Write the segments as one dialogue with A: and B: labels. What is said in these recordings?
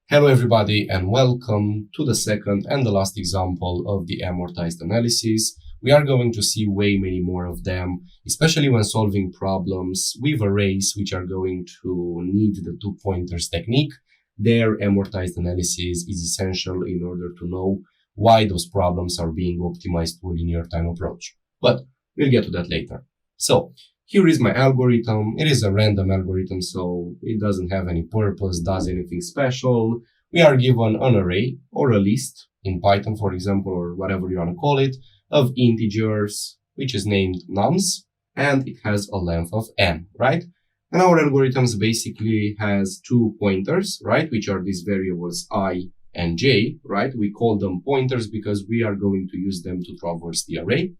A: Hello everybody and welcome to the second and the last example of the amortized analysis. We are going to see way many more of them, especially when solving problems with arrays which are going to need the two pointers technique. Their amortized analysis is essential in order to know why those problems are being optimized to a linear time approach. But we'll get to that later. So here is my algorithm. It is a random algorithm, so it doesn't have any purpose, does anything special. We are given an array or a list in Python, for example, or whatever you want to call it, of integers, which is named nums, and it has a length of n, right? And our algorithms basically has two pointers, right? Which are these variables I and j, right? We call them pointers because we are going to use them to traverse the array.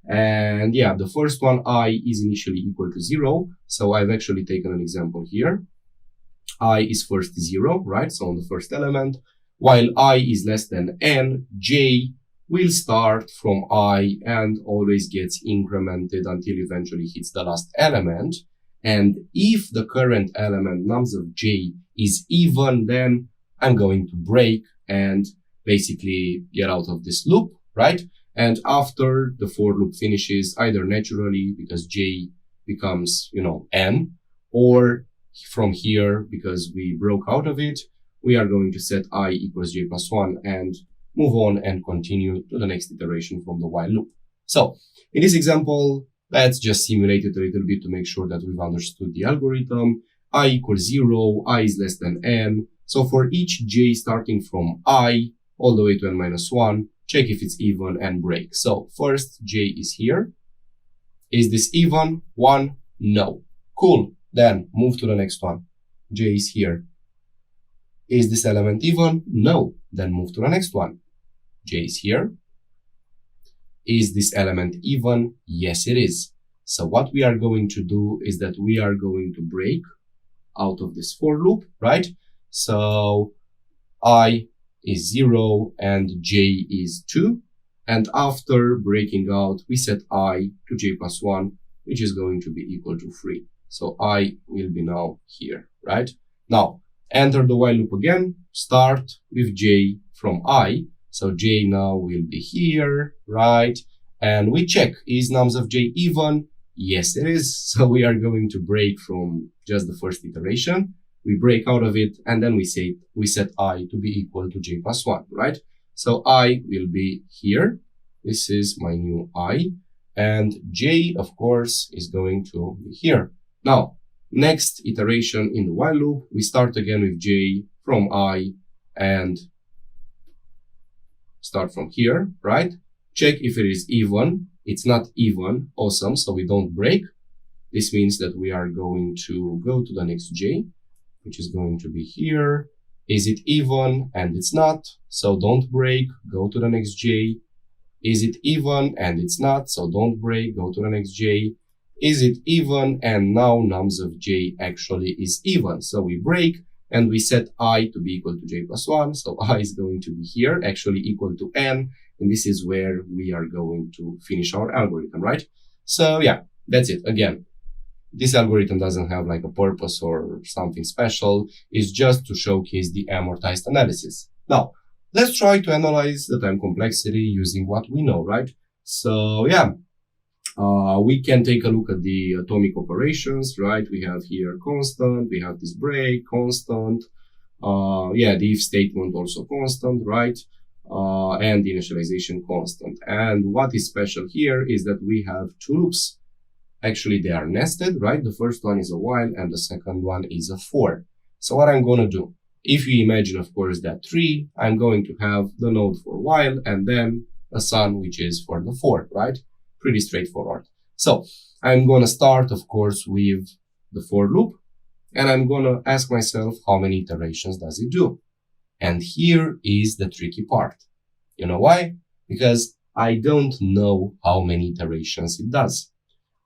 A: And yeah, the first one, I, is initially equal to 0. So I've actually taken an example here. I is first 0, right? So on the first element, while I is less than n, j will start from I and always gets incremented until eventually hits the last element. And if the current element nums of j is even, then I'm going to break and basically get out of this loop, right? And after the for loop finishes, either naturally because j becomes, n, or from here, because we broke out of it, we are going to set I equals j plus 1 and move on and continue to the next iteration from the while loop. So in this example, let's just simulate it a little bit to make sure that we've understood the algorithm. I equals 0, I is less than n. So for each j starting from I all the way to n minus 1, check if it's even and break. So first j is here. Is this even? 1? No. Cool. Then move to the next one. J is here. Is this element even? No. Then move to the next one. J is here. Is this element even? Yes, it is. So what we are going to do is that we are going to break out of this for loop, right? So I is 0 and j is 2. And after breaking out, we set I to j plus 1, which is going to be equal to 3. So I will be now here, right? Now, enter the while loop again, start with j from I. So j now will be here, right? And we check, is nums of j even? Yes, it is. So we are going to break from just the first iteration. We break out of it, and then we set I to be equal to j plus 1, right? So I will be here. This is my new I. And j, of course, is going to be here. Now, next iteration in the while loop, we start again with j from I and start from here, right? Check if it is even. It's not even. Awesome. So we don't break. This means that we are going to go to the next j, which is going to be here. Is it even? And it's not. So don't break. Go to the next j. Is it even? And it's not. So don't break. Go to the next j. Is it even? And now nums of j actually is even. So we break and we set I to be equal to j plus 1. So I is going to be here, actually equal to n. And this is where we are going to finish our algorithm, right? So yeah, that's it. Again, this algorithm doesn't have like a purpose or something special. It's just to showcase the amortized analysis. Now, let's try to analyze the time complexity using what we know, right? So yeah, we can take a look at the atomic operations, right? We have here constant, we have this break, constant. Yeah, the if statement also constant, right? And the initialization constant. And what is special here is that we have two loops. Actually, they are nested, right? The first one is a while and the second one is a for. So what I'm going to do, if you imagine, of course, that tree, I'm going to have the node for while and then a sun, which is for the for, right? Pretty straightforward. So I'm going to start, of course, with the for loop. And I'm going to ask myself, how many iterations does it do? And here is the tricky part. You know why? Because I don't know how many iterations it does.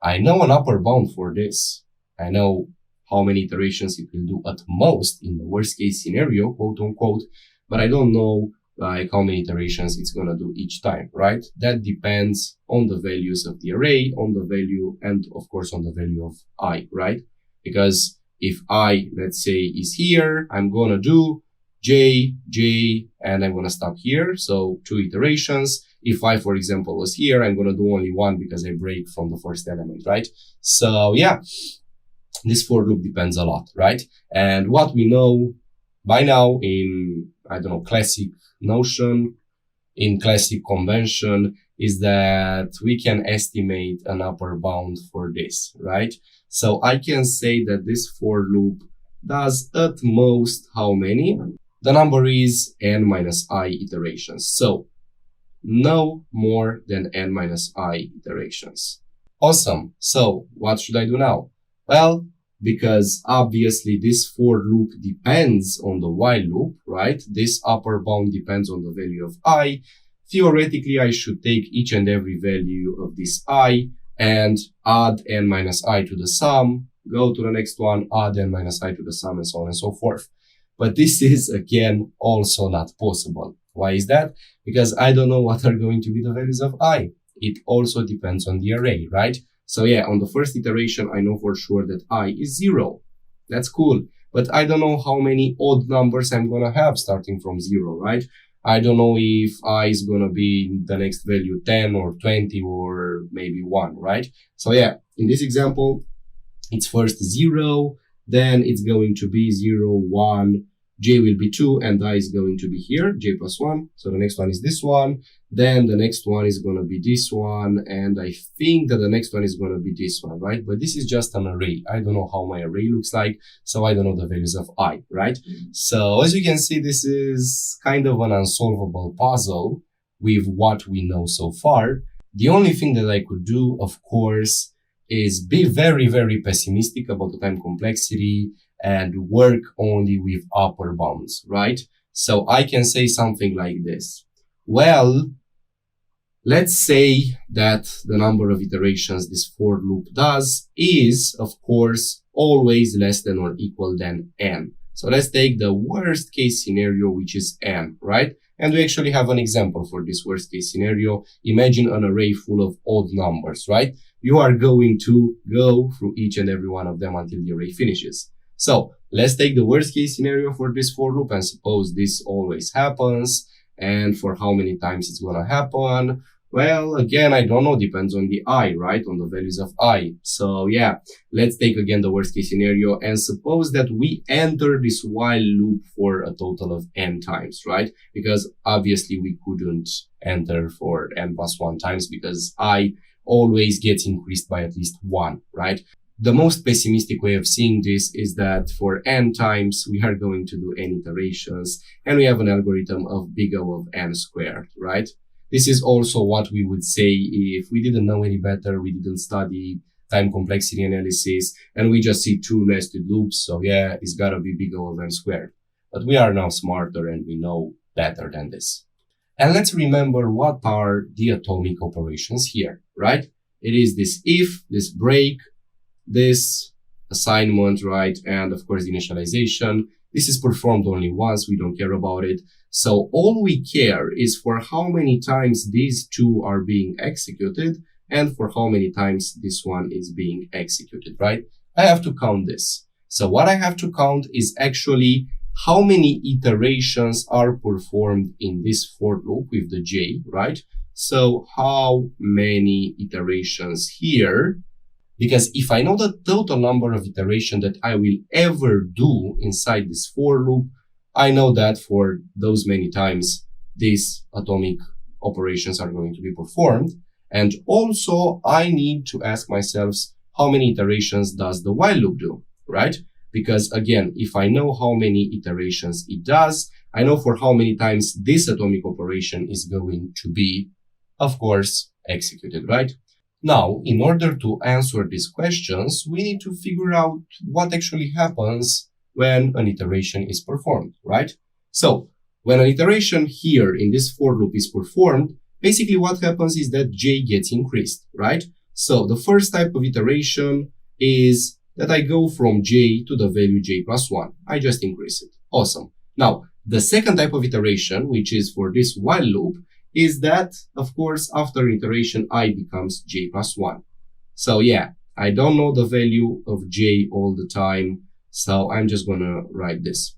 A: I know an upper bound for this. I know how many iterations it will do at most in the worst case scenario, quote unquote, but I don't know like how many iterations it's going to do each time, right? That depends on the values of the array, on the value, and of course on the value of I, right? Because if I, let's say, is here, I'm going to do j, and I'm going to stop here. So 2 iterations. If I, for example, was here, I'm going to do only 1 because I break from the first element, right? So yeah, this for loop depends a lot, right? And what we know by now in, I don't know, classic notion, in classic convention, is that we can estimate an upper bound for this, right? So I can say that this for loop does at most how many? The number is n minus I iterations. So no more than n minus I iterations. Awesome. So what should I do now? Well, because obviously this for loop depends on the while loop, right? This upper bound depends on the value of I. Theoretically, I should take each and every value of this I and add n minus I to the sum, go to the next one, add n minus I to the sum, and so on and so forth. But this is, again, also not possible. Why is that? Because I don't know what are going to be the values of I. It also depends on the array, right? So yeah, on the first iteration, I know for sure that I is 0. That's cool. But I don't know how many odd numbers I'm going to have starting from 0, right? I don't know if I is going to be the next value 10 or 20 or maybe 1, right? So yeah, in this example, it's first 0, then it's going to be 0, 1, j will be 2, and I is going to be here, j plus 1. So the next one is this one. Then the next one is going to be this one. And I think that the next one is going to be this one, right? But this is just an array. I don't know how my array looks like, so I don't know the values of I, right? So as you can see, this is kind of an unsolvable puzzle with what we know so far. The only thing that I could do, of course, is be very, very pessimistic about the time complexity and work only with upper bounds, right? So I can say something like this. Well, let's say that the number of iterations this for loop does is, of course, always less than or equal than n. So let's take the worst case scenario, which is n, right? And we actually have an example for this worst case scenario. Imagine an array full of odd numbers, right? You are going to go through each and every one of them until the array finishes. So let's take the worst case scenario for this for loop and suppose this always happens. And for how many times it's going to happen? Well, again, I don't know. Depends on the I, right? On the values of I. So yeah, let's take again the worst case scenario and suppose that we enter this while loop for a total of n times, right? Because obviously we couldn't enter for n plus 1 times because I always gets increased by at least 1, right? The most pessimistic way of seeing this is that for n times, we are going to do n iterations, and we have an algorithm of big O of n squared, right? This is also what we would say if we didn't know any better, we didn't study time complexity analysis, and we just see 2 nested loops. So yeah, it's gotta be big O of n squared. But we are now smarter and we know better than this. And let's remember what are the atomic operations here, right? It is this if, this break, this assignment, right? And of course, the initialization. This is performed only once. We don't care about it. So all we care is for how many times these 2 are being executed and for how many times this one is being executed, right? I have to count this. So what I have to count is actually how many iterations are performed in this for loop with the j, right? So how many iterations here? Because if I know the total number of iterations that I will ever do inside this for loop, I know that for those many times, these atomic operations are going to be performed. And also, I need to ask myself, how many iterations does the while loop do, right? Because again, if I know how many iterations it does, I know for how many times this atomic operation is going to be, of course, executed, right? Now, in order to answer these questions, we need to figure out what actually happens when an iteration is performed, right? So, when an iteration here in this for loop is performed, basically what happens is that j gets increased, right? So, the first type of iteration is that I go from j to the value j plus 1. I just increase it. Awesome. Now, the second type of iteration, which is for this while loop, is that, of course, after an iteration, I becomes j plus 1. So yeah, I don't know the value of j all the time, so I'm just going to write this.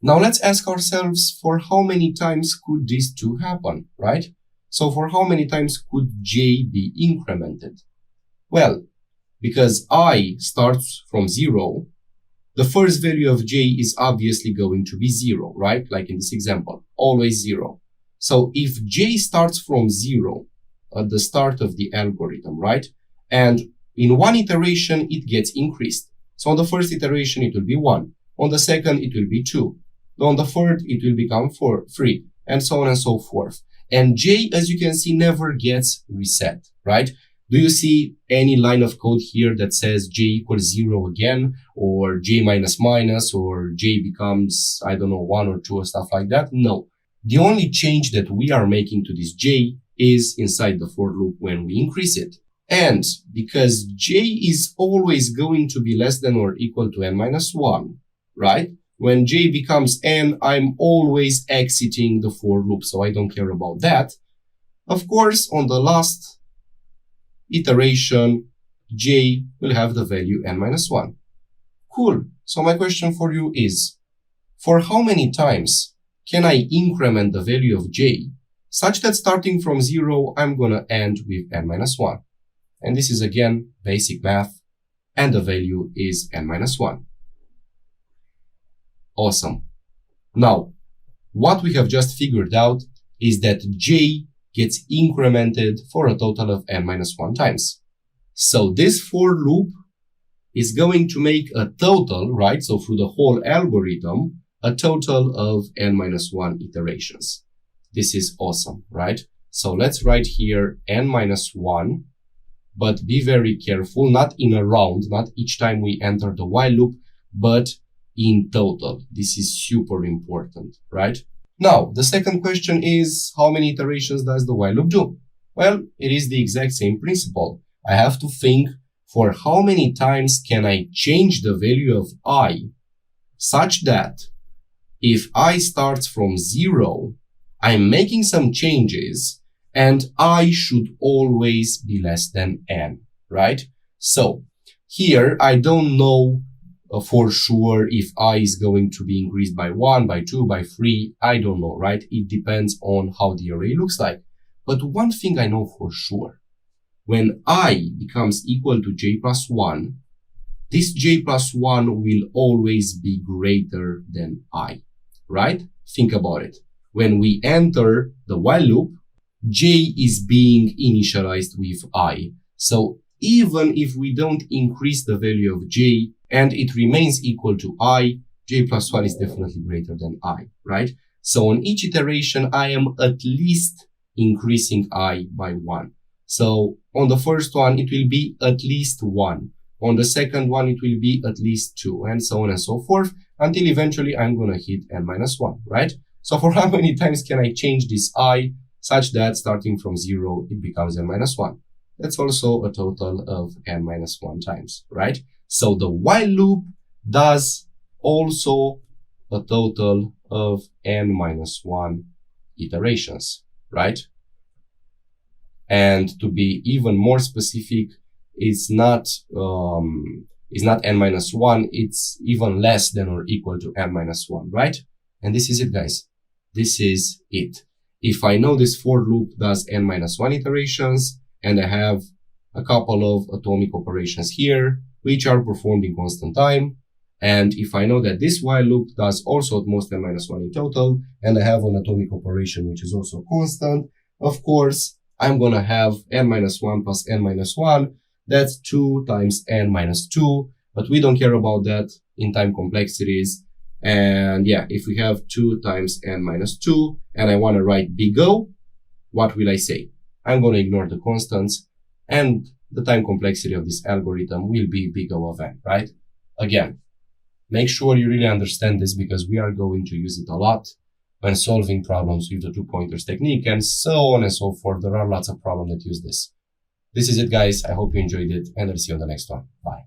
A: Now let's ask ourselves, for how many times could these two happen, right? So for how many times could j be incremented? Well, because I starts from 0, the first value of j is obviously going to be 0, right? Like in this example, always 0. So if j starts from 0 at the start of the algorithm, right? And in one iteration, it gets increased. So on the first iteration, it will be 1. On the second, it will be 2. On the third, it will become 3, and so on and so forth. And j, as you can see, never gets reset, right? Do you see any line of code here that says j equals 0 again, or j minus minus, or j becomes, I don't know, 1 or 2 or stuff like that? No. The only change that we are making to this j is inside the for loop when we increase it. And because j is always going to be less than or equal to n minus 1, right? When j becomes n, I'm always exiting the for loop, so I don't care about that. Of course, on the last iteration, j will have the value n minus 1. Cool. So my question for you is, for how many times can I increment the value of j such that starting from 0, I'm going to end with n minus 1? And this is again basic math, and the value is n minus 1. Awesome. Now, what we have just figured out is that j gets incremented for a total of n minus 1 times. So this for loop is going to make a total, right? So through the whole algorithm, a total of n minus 1 iterations. This is awesome, right? So let's write here n minus 1, but be very careful, not in a round, not each time we enter the while loop, but in total. This is super important, right? Now, the second question is, how many iterations does the while loop do? Well, it is the exact same principle. I have to think, for how many times can I change the value of I such that if I starts from 0, I'm making some changes and I should always be less than n, right? So here, I don't know for sure if I is going to be increased by 1, by 2, by 3, I don't know, right? It depends on how the array looks like. But one thing I know for sure, when I becomes equal to j plus 1, this j plus 1 will always be greater than I, right? Think about it. When we enter the while loop, j is being initialized with I. So even if we don't increase the value of j and it remains equal to I, j plus 1 is definitely greater than I, right? So on each iteration, I am at least increasing I by 1. So on the first one, it will be at least 1. On the second one, it will be at least 2, and so on and so forth, until eventually I'm going to hit n minus 1, right? So for how many times can I change this I such that starting from 0, it becomes n minus 1? That's also a total of n minus 1 times, right? So the while loop does also a total of n minus 1 iterations, right? And to be even more specific, it's not n minus 1, it's even less than or equal to n minus 1, right? And this is it, guys. This is it. If I know this for loop does n minus 1 iterations, and I have a couple of atomic operations here, which are performed in constant time, and if I know that this while loop does also at most n minus 1 in total, and I have an atomic operation which is also constant, of course, I'm gonna have n minus 1 plus n minus 1, that's 2 times n minus 2, but we don't care about that in time complexities. And yeah, if we have 2 times n minus 2, and I want to write big O, what will I say? I'm going to ignore the constants, and the time complexity of this algorithm will be big O of n, right? Again, make sure you really understand this, because we are going to use it a lot when solving problems with the 2 pointers technique, and so on and so forth. There are lots of problems that use this. This is it, guys. I hope you enjoyed it, and I'll see you on the next one. Bye.